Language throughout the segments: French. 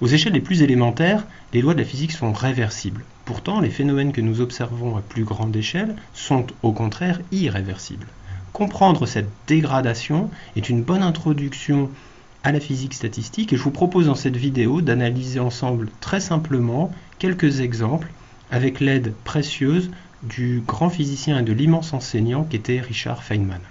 Aux échelles les plus élémentaires, les lois de la physique sont réversibles. Pourtant, les phénomènes que nous observons à plus grande échelle sont au contraire irréversibles. Comprendre cette dégradation est une bonne introduction à la physique statistique et je vous propose dans cette vidéo d'analyser ensemble très simplement quelques exemples avec l'aide précieuse du grand physicien et de l'immense enseignant qu'était Richard Feynman.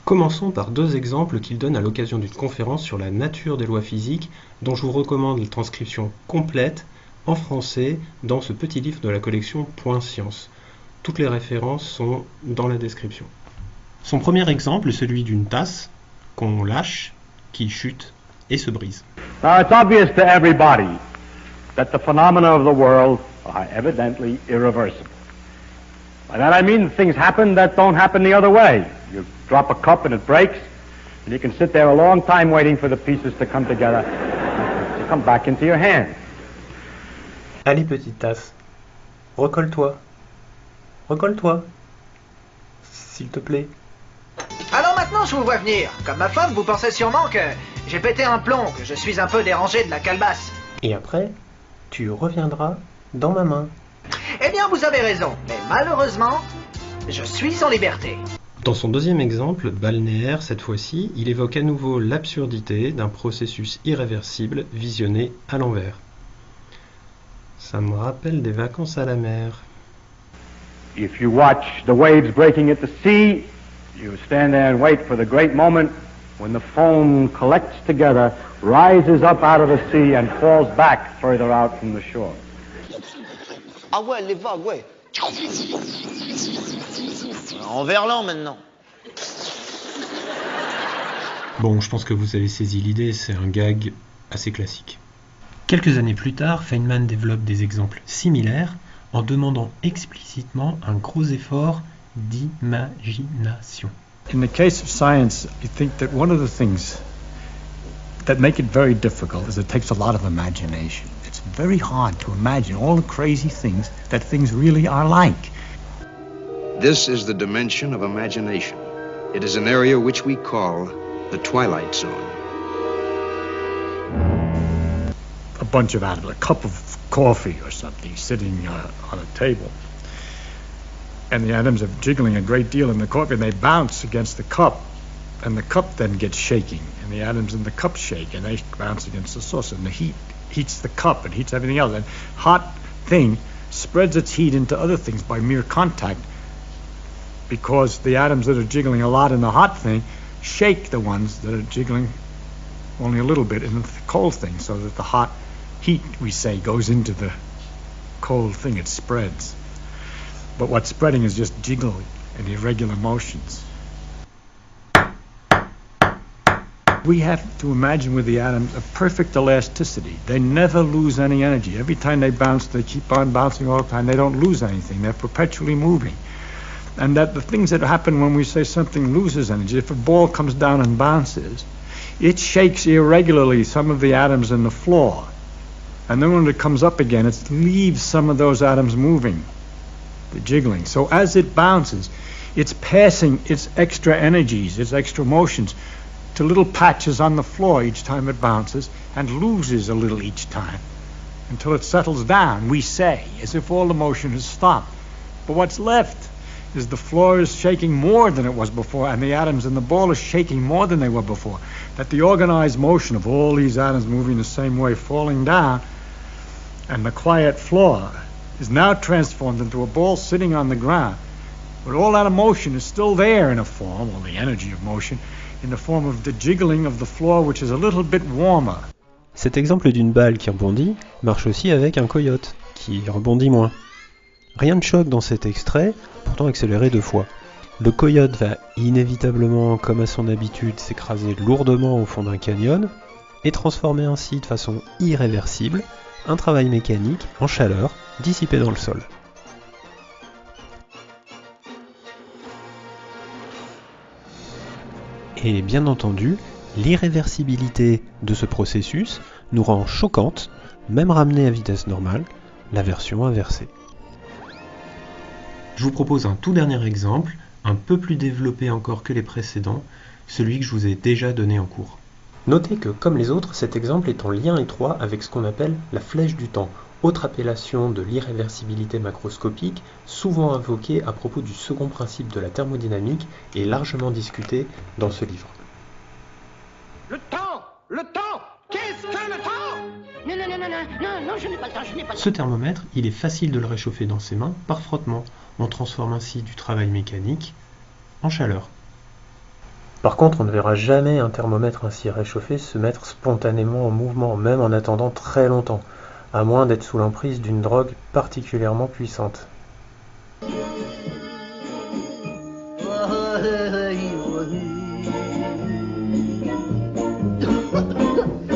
Commençons par deux exemples qu'il donne à l'occasion d'une conférence sur la nature des lois physiques dont je vous recommande la transcription complète en français dans ce petit livre de la collection Point Science. Toutes les références sont dans la description. Son premier exemple est celui d'une tasse qu'on lâche, qui chute et se brise. Now it's obvious to everybody that the phenomena of the world are evidently irreversible. By that I mean things happen that don't happen the other way. You drop a cup and it breaks, and you can sit there a long time waiting for the pieces to come together to come back into your hand. Allez petite tasse, recolle-toi, s'il te plaît. Alors maintenant je vous vois venir. Comme ma femme, vous pensez sûrement que j'ai pété un plomb, que je suis un peu dérangé de la calebasse. Et après, tu reviendras dans ma main. Eh bien vous avez raison, mais malheureusement, je suis en liberté. Dans son deuxième exemple, balnéaire cette fois-ci, il évoque à nouveau l'absurdité d'un processus irréversible visionné à l'envers. Ça me rappelle des vacances à la mer. If you watch the waves breaking at the sea, you stand there and wait for the great moment when the foam collects together, rises up out of the sea and falls back further out from the shore. Ah ouais, les vagues, ouais. En verlan maintenant. Bon, je pense que vous avez saisi l'idée, c'est un gag assez classique. Quelques années plus tard, Feynman développe des exemples similaires en demandant explicitement un gros effort d'imagination. In the case of science, I think that one of the things that make it very difficult is it takes a lot of imagination. It's very hard to imagine all the crazy things that things really are like. This is the dimension of imagination. It is an area which we call the Twilight Zone. A bunch of atoms, a cup of coffee or something sitting on a table. And the atoms are jiggling a great deal in the coffee, and they bounce against the cup, and the cup then gets shaking, and the atoms in the cup shake, and they bounce against the saucer, and the heat heats the cup and heats everything else. And hot thing spreads its heat into other things by mere contact, because the atoms that are jiggling a lot in the hot thing shake the ones that are jiggling only a little bit in the cold thing, so that the hot heat, we say, goes into the cold thing, it spreads. But what's spreading is just jiggling and irregular motions. We have to imagine with the atoms a perfect elasticity. They never lose any energy. Every time they bounce, they keep on bouncing all the time. They don't lose anything. They're perpetually moving. And that the things that happen when we say something loses energy, if a ball comes down and bounces, it shakes irregularly some of the atoms in the floor. And then when it comes up again, it leaves some of those atoms moving, the jiggling. So as it bounces, it's passing its extra energies, its extra motions, to little patches on the floor each time it bounces, and loses a little each time, until it settles down, we say, as if all the motion has stopped. But what's left is the floor is shaking more than it was before, and the atoms in the ball are shaking more than they were before. That the organized motion of all these atoms moving the same way, falling down, and the quiet floor is now transformed into a ball sitting on the ground. But all that motion is still there in a form, or the energy of motion, in the form of the jiggling of the floor, which is a little bit warmer. Cet exemple d'une balle qui rebondit marche aussi avec un coyote qui rebondit moins. Rien de choc dans cet extrait, pourtant accéléré 2 fois. Le coyote va inévitablement, comme à son habitude, s'écraser lourdement au fond d'un canyon et transformer ainsi de façon irréversible un travail mécanique en chaleur dissipée dans le sol. Et bien entendu, l'irréversibilité de ce processus nous rend choquante, même ramenée à vitesse normale, la version inversée. Je vous propose un tout dernier exemple, un peu plus développé encore que les précédents, celui que je vous ai déjà donné en cours. Notez que, comme les autres, cet exemple est en lien étroit avec ce qu'on appelle la flèche du temps, autre appellation de l'irréversibilité macroscopique, souvent invoquée à propos du second principe de la thermodynamique et largement discutée dans ce livre. Le temps! Le temps! Qu'est-ce que le temps? Non, je n'ai pas le temps, je n'ai pas le temps. Ce thermomètre, il est facile de le réchauffer dans ses mains par frottement. On transforme ainsi du travail mécanique en chaleur. Par contre, on ne verra jamais un thermomètre ainsi réchauffé se mettre spontanément en mouvement, même en attendant très longtemps, à moins d'être sous l'emprise d'une drogue particulièrement puissante.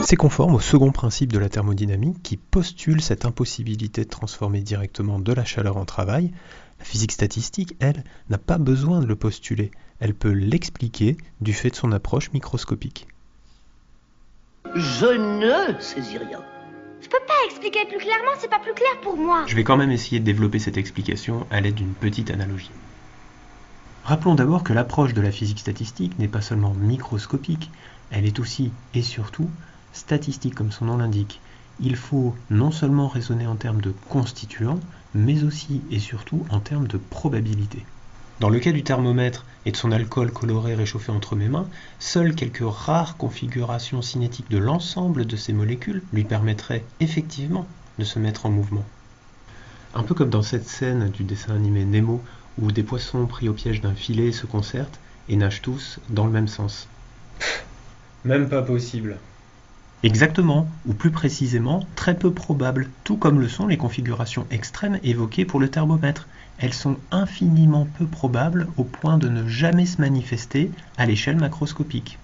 C'est conforme au second principe de la thermodynamique qui postule cette impossibilité de transformer directement de la chaleur en travail. La physique statistique, elle, n'a pas besoin de le postuler. Elle peut l'expliquer du fait de son approche microscopique. Je ne saisis rien. Je peux pas expliquer plus clairement, c'est pas plus clair pour moi. Je vais quand même essayer de développer cette explication à l'aide d'une petite analogie. Rappelons d'abord que l'approche de la physique statistique n'est pas seulement microscopique, elle est aussi et surtout statistique comme son nom l'indique. Il faut non seulement raisonner en termes de constituants, mais aussi et surtout en termes de probabilité. Dans le cas du thermomètre et de son alcool coloré réchauffé entre mes mains, seules quelques rares configurations cinétiques de l'ensemble de ces molécules lui permettraient effectivement de se mettre en mouvement. Un peu comme dans cette scène du dessin animé Nemo, où des poissons pris au piège d'un filet se concertent et nagent tous dans le même sens. Même pas possible. Exactement, ou plus précisément, très peu probable, tout comme le sont les configurations extrêmes évoquées pour le thermomètre. Elles sont infiniment peu probables au point de ne jamais se manifester à l'échelle macroscopique.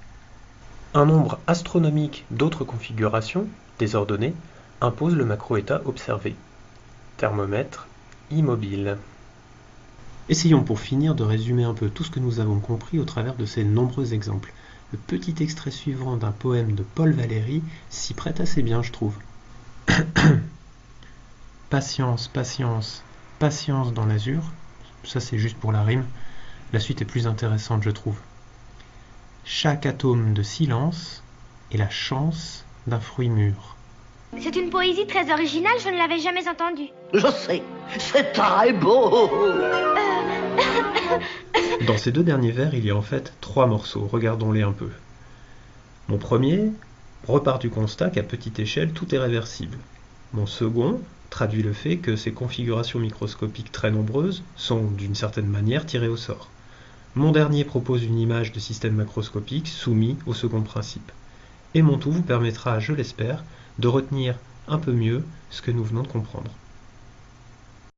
Un nombre astronomique d'autres configurations, désordonnées, impose le macroétat observé. Thermomètre immobile. Essayons pour finir de résumer un peu tout ce que nous avons compris au travers de ces nombreux exemples. Le petit extrait suivant d'un poème de Paul Valéry s'y prête assez bien, je trouve. Patience, patience, patience dans l'azur. Ça, c'est juste pour la rime. La suite est plus intéressante, je trouve. Chaque atome de silence est la chance d'un fruit mûr. C'est une poésie très originale, je ne l'avais jamais entendue. Je sais, c'est très beau. Dans ces deux derniers vers, il y a en fait 3 morceaux, regardons-les un peu. Mon premier repart du constat qu'à petite échelle, tout est réversible. Mon second traduit le fait que ces configurations microscopiques très nombreuses sont, d'une certaine manière, tirées au sort. Mon dernier propose une image de système macroscopique soumis au second principe. Et mon tout vous permettra, je l'espère, de retenir un peu mieux ce que nous venons de comprendre.